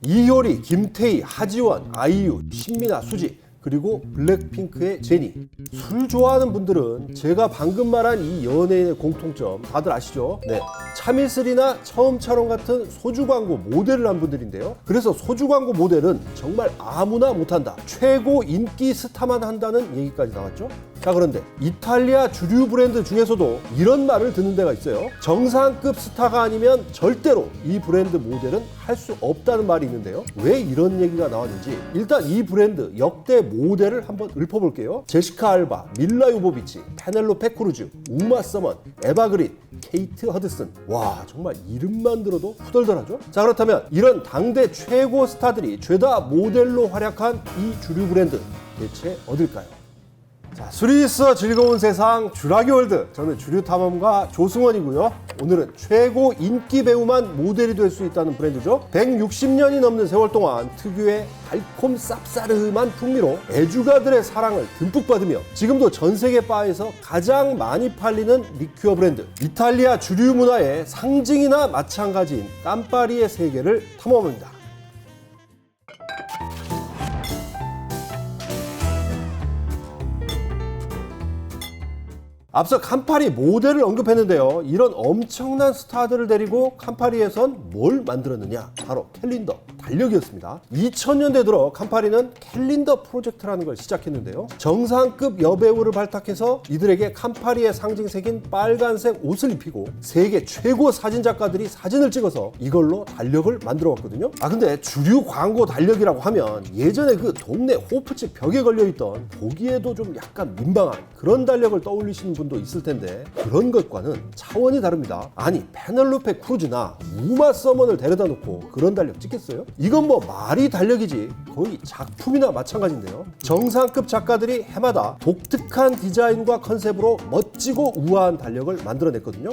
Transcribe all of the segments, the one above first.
이효리, 김태희, 하지원, 아이유, 신민아, 수지, 그리고 블랙핑크의 제니. 술 좋아하는 분들은 제가 방금 말한 이 연예인의 공통점 다들 아시죠? 네, 참이슬이나 처음처럼 같은 소주 광고 모델을 한 분들인데요. 그래서 소주 광고 모델은 정말 아무나 못한다, 최고 인기 스타만 한다는 얘기까지 나왔죠. 자, 그런데 이탈리아 주류 브랜드 중에서도 이런 말을 듣는 데가 있어요. 정상급 스타가 아니면 절대로 이 브랜드 모델은 할 수 없다는 말이 있는데요. 왜 이런 얘기가 나왔는지 일단 이 브랜드 역대 모델을 한번 읊어볼게요. 제시카 알바, 밀라 요보비치, 페넬로페 크루즈, 우마 서먼, 에바 그린, 케이트 허드슨. 와, 정말 이름만 들어도 후덜덜하죠? 자, 그렇다면 이런 당대 최고 스타들이 죄다 모델로 활약한 이 주류 브랜드 대체 어딜까요? 자, 술이 있어 즐거운 세상 주라기월드. 저는 주류탐험가 조승원이고요. 오늘은 최고 인기 배우만 모델이 될 수 있다는 브랜드죠. 160년이 넘는 세월 동안 특유의 달콤 쌉싸름한 풍미로 애주가들의 사랑을 듬뿍 받으며 지금도 전 세계 바에서 가장 많이 팔리는 리큐어 브랜드, 이탈리아 주류 문화의 상징이나 마찬가지인 깜파리의 세계를 탐험합니다. 앞서 캄파리 모델을 언급했는데요. 이런 엄청난 스타들을 데리고 캄파리에선 뭘 만들었느냐? 바로 캘린더, 달력이었습니다. 2000년대 들어 캄파리는 캘린더 프로젝트라는 걸 시작했는데요. 정상급 여배우를 발탁해서 이들에게 캄파리의 상징색인 빨간색 옷을 입히고 세계 최고 사진작가들이 사진을 찍어서 이걸로 달력을 만들어 왔거든요. 근데 주류 광고 달력이라고 하면 예전에 그 동네 호프집 벽에 걸려있던 보기에도 좀 약간 민망한 그런 달력을 떠올리시는 분도 있을 텐데 그런 것과는 차원이 다릅니다. 아니, 페넬로페 크루즈나 우마 서먼을 데려다 놓고 그런 달력 찍겠어요? 이건 뭐 말이 달력이지 거의 작품이나 마찬가지인데요. 정상급 작가들이 해마다 독특한 디자인과 컨셉으로 멋지고 우아한 달력을 만들어냈거든요.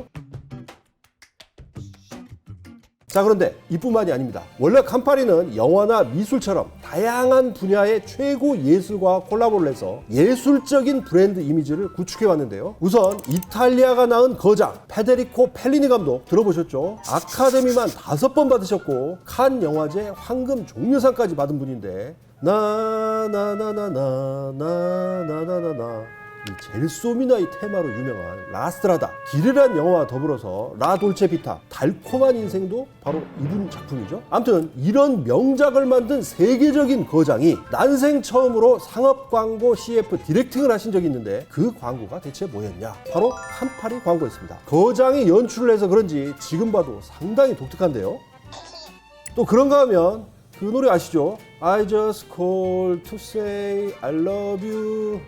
자, 그런데 이뿐만이 아닙니다. 원래 캄파리는 영화나 미술처럼 다양한 분야의 최고 예술가와 콜라보를 해서 예술적인 브랜드 이미지를 구축해 왔는데요. 우선 이탈리아가 낳은 거장 페데리코 펠리니 감독 들어보셨죠? 아카데미만 5번 받으셨고 칸 영화제 황금 종려상까지 받은 분인데 나나나나나나나나나 이 젤소미나의 테마로 유명한 라스트라다, 길이란 영화와 더불어서 라 돌체 비타, 달콤한 인생도 바로 이분 작품이죠. 아무튼 이런 명작을 만든 세계적인 거장이 난생 처음으로 상업 광고 CF 디렉팅을 하신 적이 있는데 그 광고가 대체 뭐였냐? 바로 캄파리 광고였습니다. 거장이 연출을 해서 그런지 지금 봐도 상당히 독특한데요. 또 그런가 하면 그 노래 아시죠? I just called to say I love you.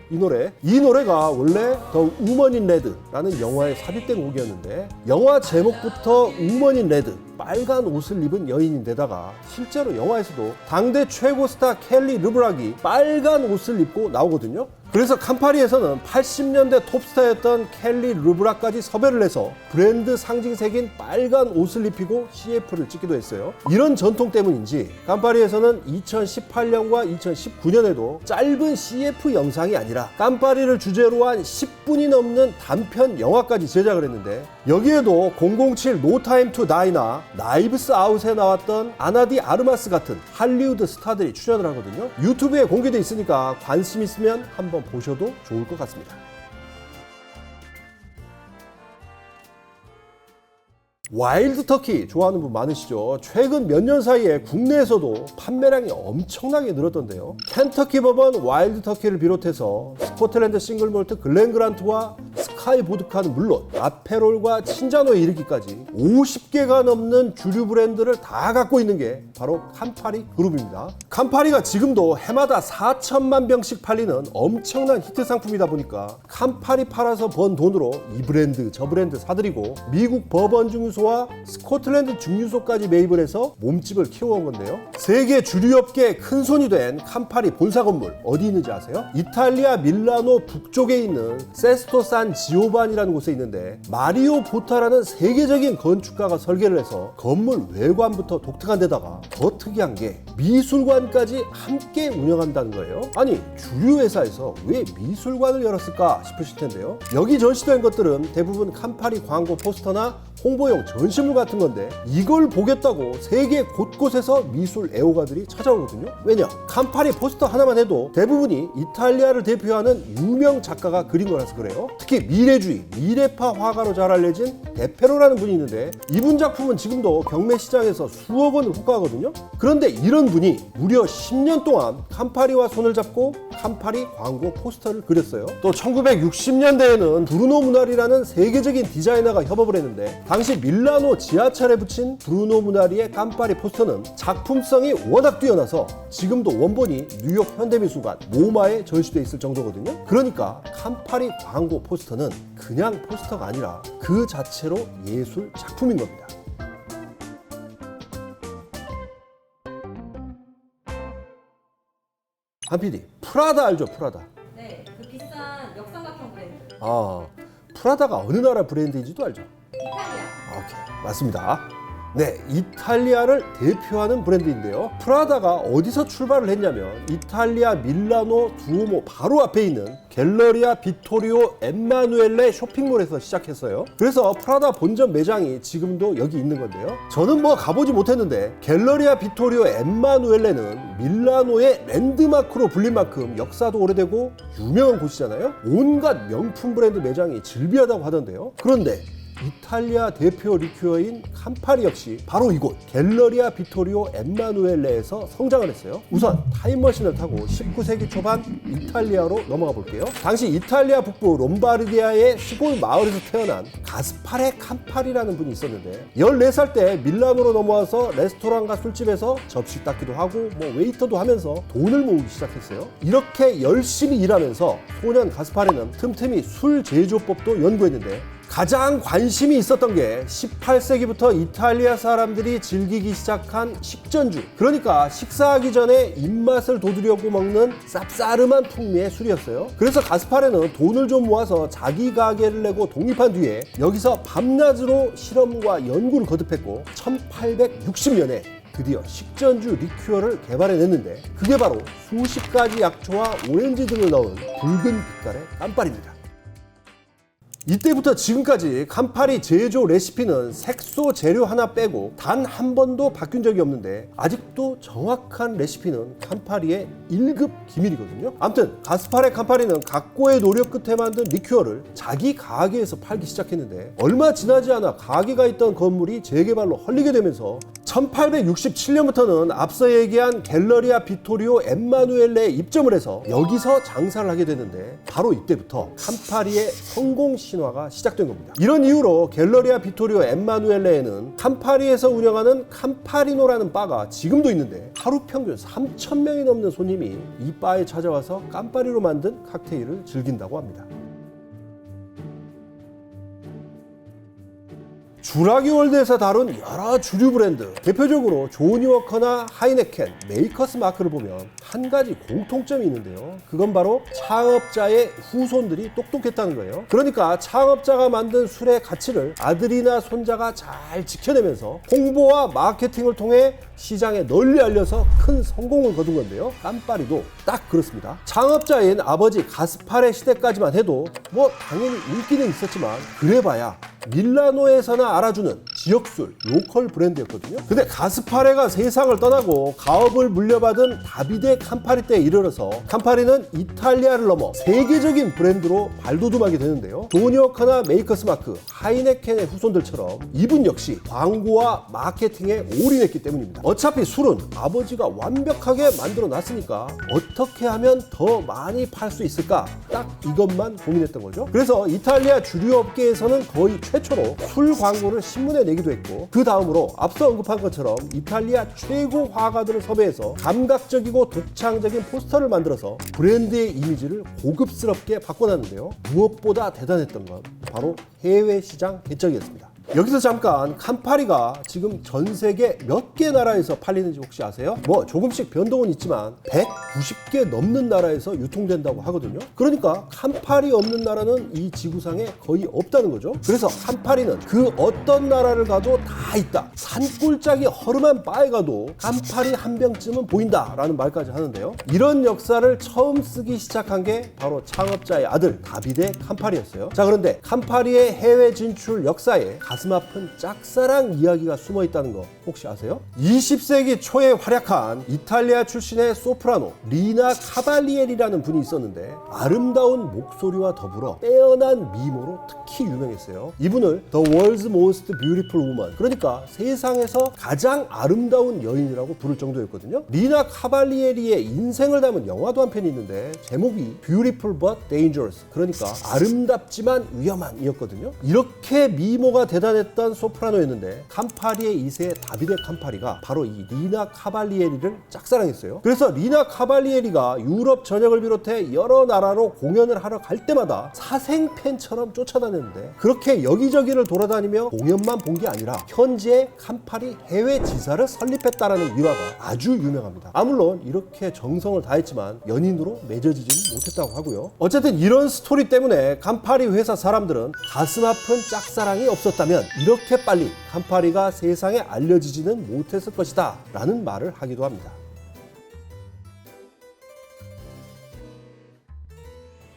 이 노래가 원래 The Woman in Red라는 영화에 삽입된 곡이었는데 영화 제목부터 Woman in Red, 빨간 옷을 입은 여인인데다가 실제로 영화에서도 당대 최고 스타 켈리 르브락이 빨간 옷을 입고 나오거든요. 그래서 캄파리에서는 80년대 톱스타였던 켈리 르브락까지 섭외를 해서 브랜드 상징색인 빨간 옷을 입히고 CF를 찍기도 했어요. 이런 전통 때문인지 캄파리에서는 2018년과 2019년에도 짧은 CF 영상이 아니라 깜파리를 주제로 한 10분이 넘는 단편 영화까지 제작을 했는데 여기에도 007 No Time to Die나 나이브스 아웃에 나왔던 아나디 아르마스 같은 할리우드 스타들이 출연을 하거든요. 유튜브에 공개돼 있으니까 관심 있으면 한번 보셔도 좋을 것 같습니다. 와일드 터키 좋아하는 분 많으시죠? 최근 몇 년 사이에 국내에서도 판매량이 엄청나게 늘었던데요. 켄터키 버번 와일드 터키를 비롯해서 스코틀랜드 싱글몰트 글렌그란트와 스카이 보드카는 물론 아페롤과 친자노에 이르기까지 50개가 넘는 주류 브랜드를 다 갖고 있는 게 바로 캄파리 그룹입니다. 캄파리가 지금도 해마다 4천만 병씩 팔리는 엄청난 히트 상품이다 보니까 캄파리 팔아서 번 돈으로 이 브랜드 저 브랜드 사들이고 미국 버번 증류소와 스코틀랜드 증류소까지 매입을 해서 몸집을 키워온 건데요. 세계 주류업계의 큰 손이 된 캄파리 본사 건물 어디 있는지 아세요? 이탈리아 밀라노 북쪽에 있는 세스토 산 지오반이라는 곳에 있는데 마리오 보타라는 세계적인 건축가가 설계를 해서 건물 외관부터 독특한 데다가 더 특이한 게 미술관까지 함께 운영한다는 거예요. 아니, 주류 회사에서 왜 미술관을 열었을까 싶으실 텐데요. 여기 전시된 것들은 대부분 캄파리 광고 포스터나 홍보용 전시물 같은 건데 이걸 보겠다고 세계 곳곳에서 미술 애호가들이 찾아오거든요. 왜냐? 캄파리 포스터 하나만 해도 대부분이 이탈리아를 대표하는 유명 작가가 그린 거라서 그래요. 특히 미래주의, 미래파 화가로 잘 알려진 데페로라는 분이 있는데 이분 작품은 지금도 경매 시장에서 수억 원을 호가하거든요. 그런데 이런 분이 무려 10년 동안 캄파리와 손을 잡고 캄파리 광고 포스터를 그렸어요. 또 1960년대에는 브루노 무나리라는 세계적인 디자이너가 협업을 했는데 당시 밀라노 지하철에 붙인 브루노 무나리의 캄파리 포스터는 작품성이 워낙 뛰어나서 지금도 원본이 뉴욕 현대미술관 모마에 전시되어 있을 정도거든요. 그러니까 캄파리 광고 포스터는 그냥 포스터가 아니라 그 자체로 예술 작품인 겁니다. 한 PD, 프라다 알죠? 프라다. 네, 그 비싼 역삼각형 브랜드. 프라다가 어느 나라 브랜드인지도 알죠? 이탈리아. 오케이, 맞습니다. 네, 이탈리아를 대표하는 브랜드인데요. 프라다가 어디서 출발을 했냐면 이탈리아 밀라노 두오모 바로 앞에 있는 갤러리아 비토리오 엠마누엘레 쇼핑몰에서 시작했어요. 그래서 프라다 본점 매장이 지금도 여기 있는 건데요. 저는 뭐 가보지 못했는데 갤러리아 비토리오 엠마누엘레는 밀라노의 랜드마크로 불린 만큼 역사도 오래되고 유명한 곳이잖아요. 온갖 명품 브랜드 매장이 즐비하다고 하던데요. 그런데 이탈리아 대표 리큐어인 캄파리 역시 바로 이곳 갤러리아 비토리오 엠마누엘레에서 성장을 했어요. 우선 타임머신을 타고 19세기 초반 이탈리아로 넘어가 볼게요. 당시 이탈리아 북부 롬바르디아의 시골 마을에서 태어난 가스파레 캄파리라는 분이 있었는데 14살 때 밀라노로 넘어와서 레스토랑과 술집에서 접시 닦기도 하고 웨이터도 하면서 돈을 모으기 시작했어요. 이렇게 열심히 일하면서 소년 가스파레는 틈틈이 술 제조법도 연구했는데 가장 관심이 있었던 게 18세기부터 이탈리아 사람들이 즐기기 시작한 식전주, 그러니까 식사하기 전에 입맛을 돋우려고 먹는 쌉싸름한 풍미의 술이었어요. 그래서 가스파레는 돈을 좀 모아서 자기 가게를 내고 독립한 뒤에 여기서 밤낮으로 실험과 연구를 거듭했고 1860년에 드디어 식전주 리큐어를 개발해냈는데 그게 바로 수십 가지 약초와 오렌지 등을 넣은 붉은 빛깔의 깜파리입니다. 이때부터 지금까지 캄파리 제조 레시피는 색소 재료 하나 빼고 단 한 번도 바뀐 적이 없는데 아직도 정확한 레시피는 캄파리의 1급 기밀이거든요. 아무튼 가스파레 캄파리는 각고의 노력 끝에 만든 리큐어를 자기 가게에서 팔기 시작했는데 얼마 지나지 않아 가게가 있던 건물이 재개발로 헐리게 되면서 1867년부터는 앞서 얘기한 갤러리아 비토리오 엠마누엘레에 입점을 해서 여기서 장사를 하게 되는데 바로 이때부터 캄파리의 성공 신화가 시작된 겁니다. 이런 이유로 갤러리아 비토리오 엠마누엘레에는 캄파리에서 운영하는 캄파리노라는 바가 지금도 있는데 하루 평균 3,000명이 넘는 손님이 이 바에 찾아와서 깜파리로 만든 칵테일을 즐긴다고 합니다. 주라기 월드에서 다룬 여러 주류 브랜드, 대표적으로 조니워커나 하이네켄, 메이커스 마크를 보면 한 가지 공통점이 있는데요. 그건 바로 창업자의 후손들이 똑똑했다는 거예요. 그러니까 창업자가 만든 술의 가치를 아들이나 손자가 잘 지켜내면서 홍보와 마케팅을 통해 시장에 널리 알려서 큰 성공을 거둔 건데요. 깜파리도 딱 그렇습니다. 창업자인 아버지 가스파레 시대까지만 해도 당연히 인기는 있었지만 그래봐야 밀라노에서나 알아주는 지역술, 로컬 브랜드였거든요. 근데 가스파레가 세상을 떠나고 가업을 물려받은 다비데 캄파리 때에 이르러서 캄파리는 이탈리아를 넘어 세계적인 브랜드로 발돋움하게 되는데요. 조니워커나 메이커스 마크, 하이네켄의 후손들처럼 이분 역시 광고와 마케팅에 올인했기 때문입니다. 어차피 술은 아버지가 완벽하게 만들어 놨으니까 어떻게 하면 더 많이 팔 수 있을까? 딱 이것만 고민했던 거죠. 그래서 이탈리아 주류 업계에서는 거의 최초로 술 광고를 신문에 내기도 했고 그 다음으로 앞서 언급한 것처럼 이탈리아 최고 화가들을 섭외해서 감각적이고 독창적인 포스터를 만들어서 브랜드의 이미지를 고급스럽게 바꿔놨는데요. 무엇보다 대단했던 건 바로 해외 시장 개척이었습니다. 여기서 잠깐 캄파리가 지금 전 세계 몇 개 나라에서 팔리는지 혹시 아세요? 조금씩 변동은 있지만 190개 넘는 나라에서 유통된다고 하거든요. 그러니까 캄파리 없는 나라는 이 지구상에 거의 없다는 거죠. 그래서 캄파리는 그 어떤 나라를 가도 다 있다. 산골짜기 허름한 바에 가도 캄파리 한 병쯤은 보인다라는 말까지 하는데요. 이런 역사를 처음 쓰기 시작한 게 바로 창업자의 아들 다비데 캄파리였어요. 자, 그런데 캄파리의 해외 진출 역사에 가슴 아픈 짝사랑 이야기가 숨어 있다는 거 혹시 아세요? 20세기 초에 활약한 이탈리아 출신의 소프라노 리나 카발리에리라는 분이 있었는데 아름다운 목소리와 더불어 빼어난 미모로 특히 유명했어요. 이분을 The World's Most Beautiful Woman, 그러니까 세상에서 가장 아름다운 여인이라고 부를 정도였거든요. 리나 카발리에리의 인생을 담은 영화도 한 편이 있는데 제목이 Beautiful but Dangerous, 그러니까 아름답지만 위험한이었거든요. 이렇게 미모가 대단했던 소프라노였는데 캄파리의 2세 다비데 캄파리가 바로 이 리나 카발리에리를 짝사랑했어요. 그래서 리나 카발리에리가 유럽 전역을 비롯해 여러 나라로 공연을 하러 갈 때마다 사생 팬처럼 쫓아다녔는데 그렇게 여기저기를 돌아다니며 공연만 본 게 아니라 현지의 캄파리 해외 지사를 설립했다라는 일화가 아주 유명합니다. 물론 이렇게 정성을 다했지만 연인으로 맺어지지는 못했다고 하고요. 어쨌든 이런 스토리 때문에 캄파리 회사 사람들은 가슴 아픈 짝사랑이 없었다면 이렇게 빨리 캄파리가 세상에 알려지지는 못했을 것이다 라는 말을 하기도 합니다.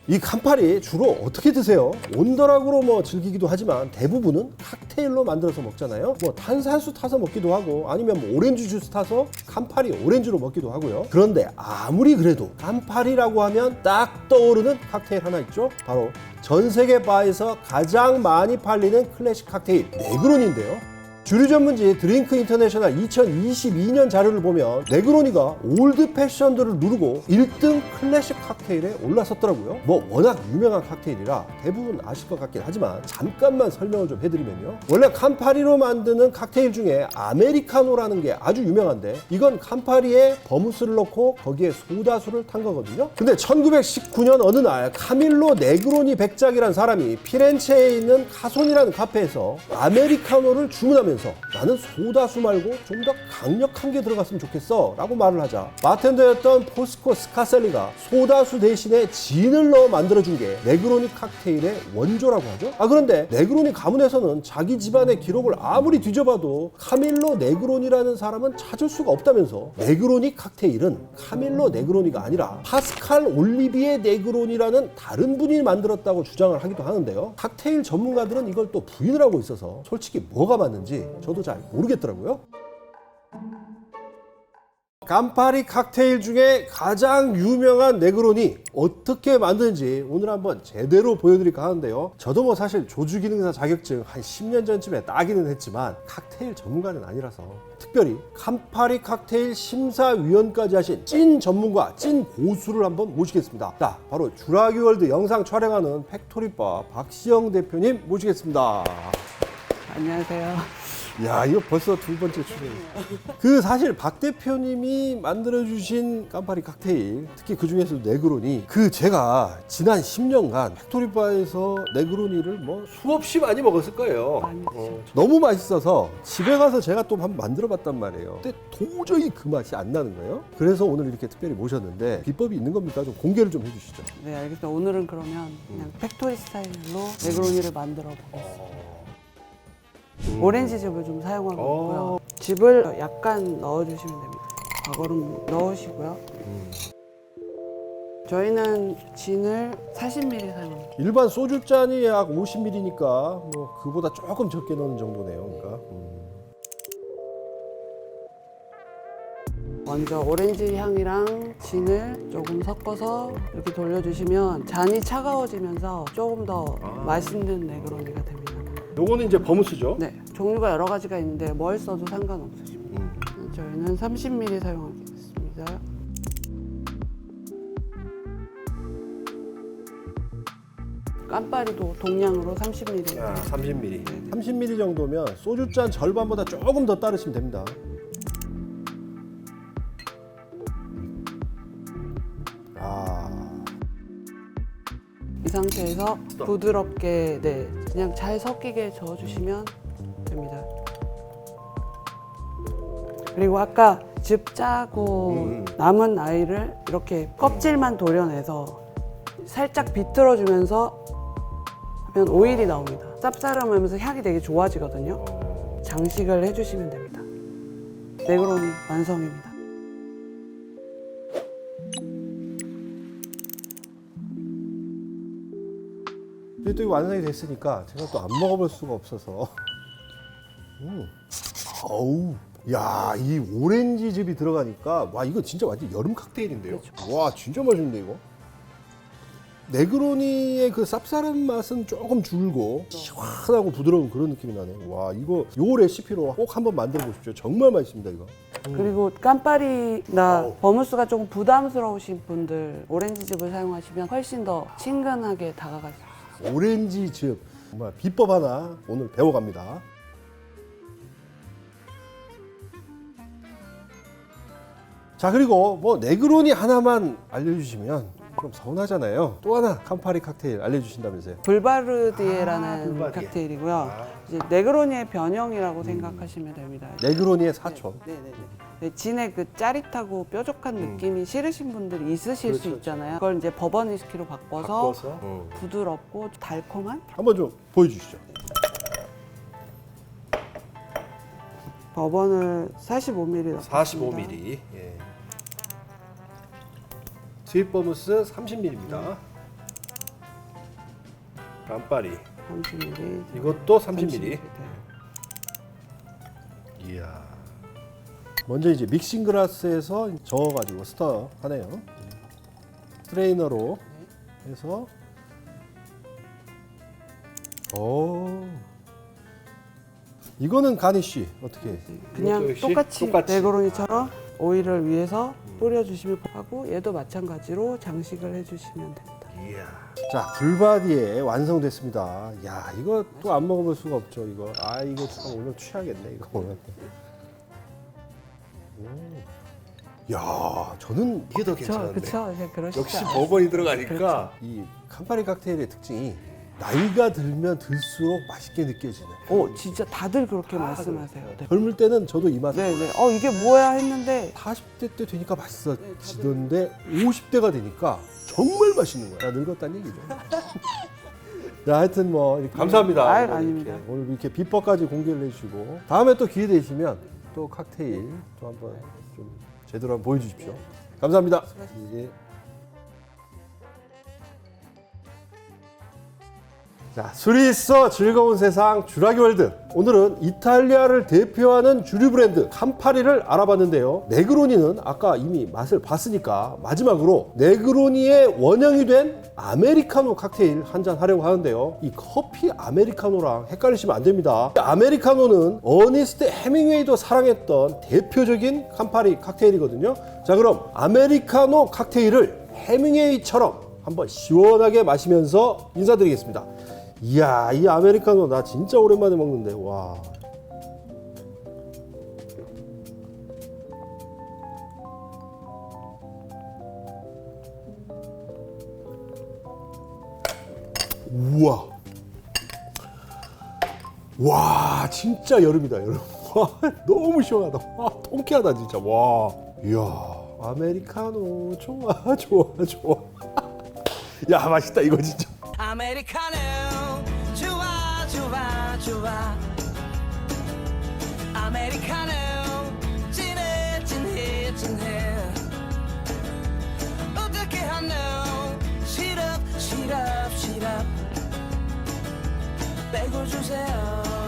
이 캄파리 주로 어떻게 드세요? 온더락으로 즐기기도 하지만 대부분은 칵테일로 만들어서 먹잖아요. 탄산수 타서 먹기도 하고 아니면 오렌지 주스 타서 캄파리 오렌지로 먹기도 하고요. 그런데 아무리 그래도 캄파리라고 하면 딱 떠오르는 칵테일 하나 있죠. 바로 전 세계 바에서 가장 많이 팔리는 클래식 칵테일 네그로니인데요. 주류 전문지 드링크 인터내셔널 2022년 자료를 보면 네그로니가 올드 패션들을 누르고 1등 클래식 칵테일에 올라섰더라고요. 워낙 유명한 칵테일이라 대부분 아실 것 같긴 하지만 잠깐만 설명을 좀 해드리면요. 원래 캄파리로 만드는 칵테일 중에 아메리카노라는 게 아주 유명한데 이건 캄파리에 버무스를 넣고 거기에 소다수를 탄 거거든요. 근데 1919년 어느 날 카밀로 네그로니 백작이라는 사람이 피렌체에 있는 카손이라는 카페에서 아메리카노를 주문하면서 나는 소다수 말고 좀 더 강력한 게 들어갔으면 좋겠어 라고 말을 하자 바텐더였던 포스코 스카셀리가 소다수 대신에 진을 넣어 만들어준 게 네그로니 칵테일의 원조라고 하죠. 그런데 네그로니 가문에서는 자기 집안의 기록을 아무리 뒤져봐도 카밀로 네그로니라는 사람은 찾을 수가 없다면서 네그로니 칵테일은 카밀로 네그로니가 아니라 파스칼 올리비에 네그로니라는 다른 분이 만들었다고 주장을 하기도 하는데요. 칵테일 전문가들은 이걸 또 부인을 하고 있어서 솔직히 뭐가 맞는지 저도 잘 모르겠더라고요. 캄파리 칵테일 중에 가장 유명한 네그로니 어떻게 만드는지 오늘 한번 제대로 보여드릴까 하는데요. 저도 사실 조주기능사 자격증 한 10년 전쯤에 따기는 했지만 칵테일 전문가는 아니라서 특별히 캄파리 칵테일 심사위원까지 하신 찐 전문가, 찐 고수를 한번 모시겠습니다. 자, 바로 주라기월드 영상 촬영하는 팩토리바 박시영 대표님 모시겠습니다. 안녕하세요. 야, 이거 벌써 두 번째 출연이에요. 사실 박 대표님이 만들어주신 캄파리 칵테일, 특히 그 중에서도 네그로니, 제가 지난 10년간 팩토리바에서 네그로니를 수없이 많이 먹었을 거예요. 너무 맛있어서 집에 가서 제가 또 한번 만들어봤단 말이에요. 근데 도저히 그 맛이 안 나는 거예요. 그래서 오늘 이렇게 특별히 모셨는데 비법이 있는 겁니까? 좀 공개를 좀 해주시죠. 네, 알겠습니다. 오늘은 그러면 그냥 팩토리 스타일로 네그로니를 만들어 보겠습니다. 오렌지즙을 좀 사용하고 있고요. 즙을 약간 넣어주시면 됩니다. 과거름 넣으시고요. 저희는 진을 40ml 사용합니다. 일반 소주잔이 약 50ml니까 그보다 조금 적게 넣는 정도네요. 그러니까. 먼저 오렌지 향이랑 진을 조금 섞어서 이렇게 돌려주시면 잔이 차가워지면서 조금 더 맛있는 네그로니가 됩니다. 요거는 이제 버무스죠? 네, 종류가 여러 가지가 있는데 뭘 써도 상관없으십니다. 저희는 30ml 사용하겠습니다. 깜파리도 동량으로 30ml. 30ml. 30ml 정도면 소주잔 절반보다 조금 더 따르시면 됩니다. 이 상태에서 부드럽게 그냥 잘 섞이게 저어주시면 됩니다. 그리고 아까 즙 짜고 남은 아이를 이렇게 껍질만 도려내서 살짝 비틀어주면서 하면 오일이 나옵니다. 쌉싸름하면서 향이 되게 좋아지거든요. 장식을 해주시면 됩니다. 네그로니 완성입니다. 또 완성이 됐으니까 제가 또 안 먹어볼 수가 없어서 어우, 야, 이 오렌지즙이 들어가니까 와 이거 진짜 완전 여름 칵테일인데요. 와 진짜 맛있는데 이거. 네그로니의 그 쌉싸름 맛은 조금 줄고 시원하고 부드러운 그런 느낌이 나네. 와 이거 요 레시피로 꼭 한번 만들어 보십시오. 정말 맛있습니다 이거. 그리고 깜파리나 어우. 버무스가 조금 부담스러우신 분들 오렌지즙을 사용하시면 훨씬 더 친근하게 다가갈 수 있어요. 오렌지즙 정말 비법 하나 오늘 배워갑니다. 자 그리고 뭐 네그로니 하나만 알려주시면 좀 서운하잖아요. 또 하나 캄파리 칵테일 알려주신다면서요. 불바르디에라는 불바르디에. 칵테일이고요. 이제 네그로니의 변형이라고 생각하시면 됩니다. 네그로니의 사촌. 네네네. 네, 진의 그 짜릿하고 뾰족한 느낌이 싫으신 분들이 있으실 수 그렇죠. 있잖아요. 그걸 이제 버번 위스키로 바꿔서 어. 부드럽고 달콤한 한번 좀 보여주시죠. 버번을 45ml 넣습니다. 45ml. 예. 스윗버무스 30ml입니다. 깜파리 30ml. 이것도 30ml. 이야. 먼저 이제 믹싱 글라스에서 저어가지고 스터 하네요. 스트레이너로 해서 오. 이거는 가니쉬 어떻게? 그냥 이것도 역시 똑같이 네그로니처럼 오일을 위해서 뿌려주시면 하고 얘도 마찬가지로 장식을 해주시면 됩니다. 이야. 자, 불바디에 완성됐습니다. 야, 이거 또 안 먹어볼 수가 없죠, 이거. 아, 이거 참 오늘 취하겠네, 이거 오늘. 야, 저는 이게 더 괜찮은데. 그쵸. 그러시죠. 역시 버번이 들어가니까 이 캄파리 칵테일의 특징이 나이가 들면 들수록 맛있게 느껴지네. 진짜 다들 그렇게 말씀하세요. 네. 젊을 때는 저도 이 맛을 네네. 이게 뭐야 했는데 40대 때 되니까 맛있어지던데 50대가 되니까 정말 맛있는 거야. 늙었다는 얘기죠. 자, 하여튼 뭐 이렇게 감사합니다. 아유, 오늘 아닙니다. 이렇게, 오늘 이렇게 비법까지 공개를 해주시고 다음에 또 기회 되시면 또 칵테일 또 한번 좀 제대로 한번 보여주십시오. 감사합니다. 이제 자, 술이 있어 즐거운 세상 주라기 월드. 오늘은 이탈리아를 대표하는 주류 브랜드 캄파리를 알아봤는데요. 네그로니는 아까 이미 맛을 봤으니까 마지막으로 네그로니의 원형이 된 아메리카노 칵테일 한잔 하려고 하는데요. 이 커피 아메리카노랑 헷갈리시면 안 됩니다. 아메리카노는 어니스트 해밍웨이도 사랑했던 대표적인 캄파리 칵테일이거든요. 자, 그럼 아메리카노 칵테일을 해밍웨이처럼 한번 시원하게 마시면서 인사드리겠습니다. 이야, 이 아메리카노 나 진짜 오랜만에 먹는데. 와. 우와. 와, 진짜 여름이다, 여름. 와, 너무 시원하다. 와, 통쾌하다, 진짜. 와. 이야, 아메리카노 좋아, 좋아, 좋아. 야, 맛있다, 이거 진짜. 아메리카노 좋아 좋아 좋아 아메리카노 진해 진해 진해 어떻게 하노 시럽 시럽 시럽 빼고 주세요